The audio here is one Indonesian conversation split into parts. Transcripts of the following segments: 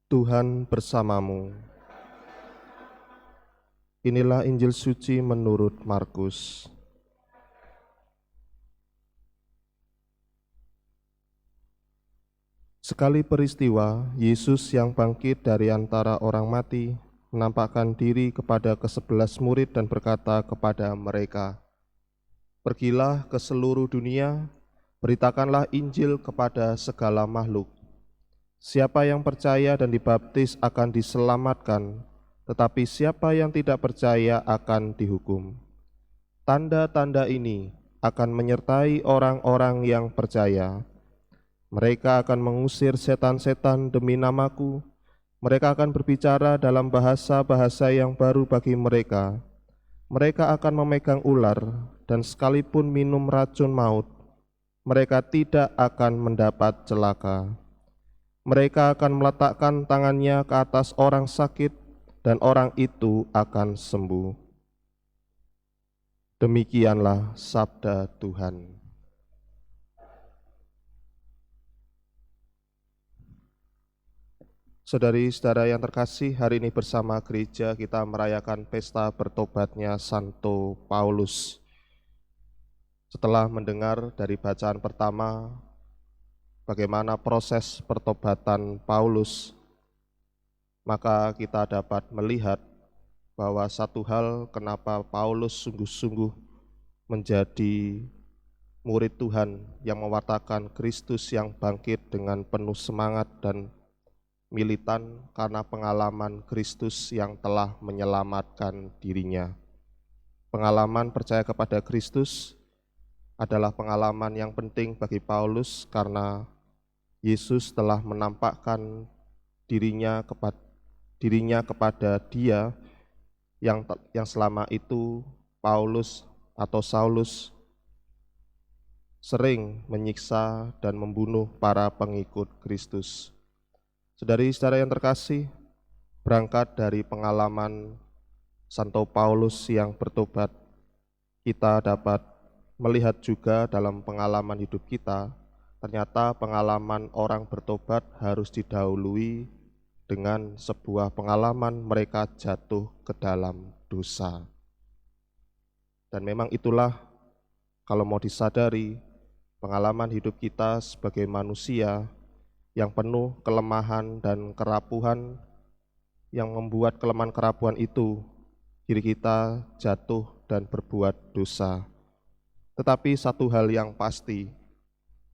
Tuhan bersamamu. Inilah Injil suci menurut Markus. Sekali peristiwa, Yesus yang bangkit dari antara orang mati menampakkan diri kepada ke-11 murid dan berkata kepada mereka, "Pergilah ke seluruh dunia, beritakanlah Injil kepada segala makhluk. Siapa yang percaya dan dibaptis akan diselamatkan, tetapi siapa yang tidak percaya akan dihukum. Tanda-tanda ini akan menyertai orang-orang yang percaya. Mereka akan mengusir setan-setan demi namaku. Mereka akan berbicara dalam bahasa-bahasa yang baru bagi mereka. Mereka akan memegang ular, dan sekalipun minum racun maut, mereka tidak akan mendapat celaka. Mereka akan meletakkan tangannya ke atas orang sakit, dan orang itu akan sembuh." Demikianlah sabda Tuhan. Saudari-saudara yang terkasih, hari ini bersama gereja kita merayakan pesta bertobatnya Santo Paulus. Setelah mendengar dari bacaan pertama bagaimana proses pertobatan Paulus, maka kita dapat melihat bahwa satu hal kenapa Paulus sungguh-sungguh menjadi murid Tuhan yang mewartakan Kristus yang bangkit dengan penuh semangat dan militan, karena pengalaman Kristus yang telah menyelamatkan dirinya. Pengalaman percaya kepada Kristus adalah pengalaman yang penting bagi Paulus karena Yesus telah menampakkan dirinya kepada dia yang selama itu Paulus atau Saulus sering menyiksa dan membunuh para pengikut Kristus. Saudari-saudara yang terkasih, berangkat dari pengalaman Santo Paulus yang bertobat, kita dapat melihat juga dalam pengalaman hidup kita, ternyata pengalaman orang bertobat harus didahului dengan sebuah pengalaman mereka jatuh ke dalam dosa. Dan memang itulah, kalau mau disadari, pengalaman hidup kita sebagai manusia yang penuh kelemahan dan kerapuhan, yang membuat kelemahan kerapuhan itu diri kita jatuh dan berbuat dosa. Tetapi satu hal yang pasti,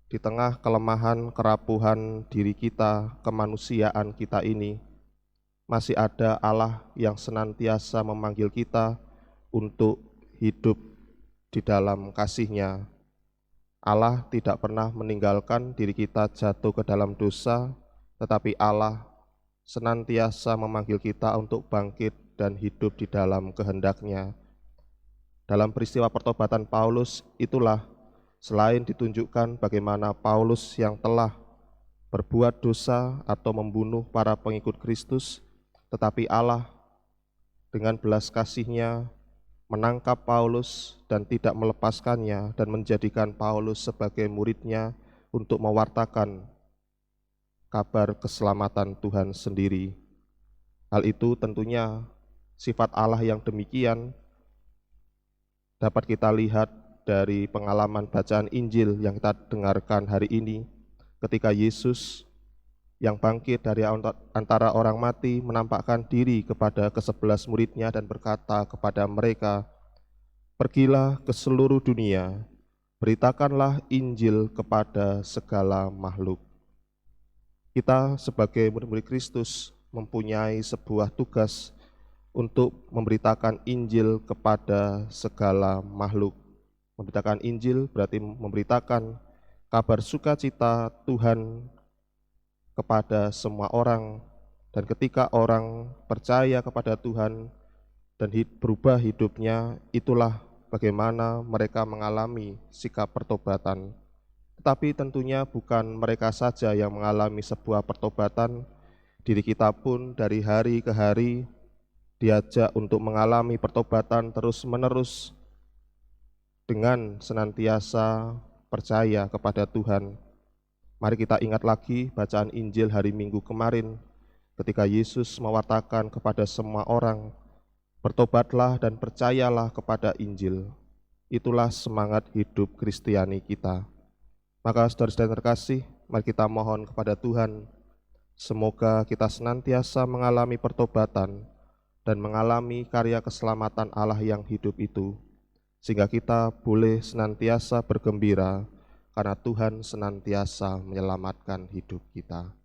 di tengah kelemahan kerapuhan diri kita, kemanusiaan kita ini, masih ada Allah yang senantiasa memanggil kita untuk hidup di dalam kasih-Nya. Allah tidak pernah meninggalkan diri kita jatuh ke dalam dosa, tetapi Allah senantiasa memanggil kita untuk bangkit dan hidup di dalam kehendak-Nya. Dalam peristiwa pertobatan Paulus itulah, selain ditunjukkan bagaimana Paulus yang telah berbuat dosa atau membunuh para pengikut Kristus, tetapi Allah dengan belas kasih-Nya menangkap Paulus dan tidak melepaskannya dan menjadikan Paulus sebagai murid-Nya untuk mewartakan kabar keselamatan Tuhan sendiri. Hal itu tentunya sifat Allah yang demikian dapat kita lihat dari pengalaman bacaan Injil yang kita dengarkan hari ini, ketika Yesus yang bangkit dari antara orang mati menampakkan diri kepada ke-11 murid-Nya dan berkata kepada mereka, "Pergilah ke seluruh dunia, beritakanlah Injil kepada segala makhluk." Kita sebagai murid-murid Kristus mempunyai sebuah tugas untuk memberitakan Injil kepada segala makhluk. Memberitakan Injil berarti memberitakan kabar sukacita Tuhan kepada semua orang, dan ketika orang percaya kepada Tuhan dan berubah hidupnya, itulah bagaimana mereka mengalami sikap pertobatan. Tetapi tentunya bukan mereka saja yang mengalami sebuah pertobatan, diri kita pun dari hari ke hari diajak untuk mengalami pertobatan terus-menerus dengan senantiasa percaya kepada Tuhan. Mari kita ingat lagi bacaan Injil hari Minggu kemarin, ketika Yesus mewartakan kepada semua orang, bertobatlah dan percayalah kepada Injil. Itulah semangat hidup Kristiani kita. Maka saudara-saudara terkasih, mari kita mohon kepada Tuhan, semoga kita senantiasa mengalami pertobatan dan mengalami karya keselamatan Allah yang hidup itu, sehingga kita boleh senantiasa bergembira karena Tuhan senantiasa menyelamatkan hidup kita.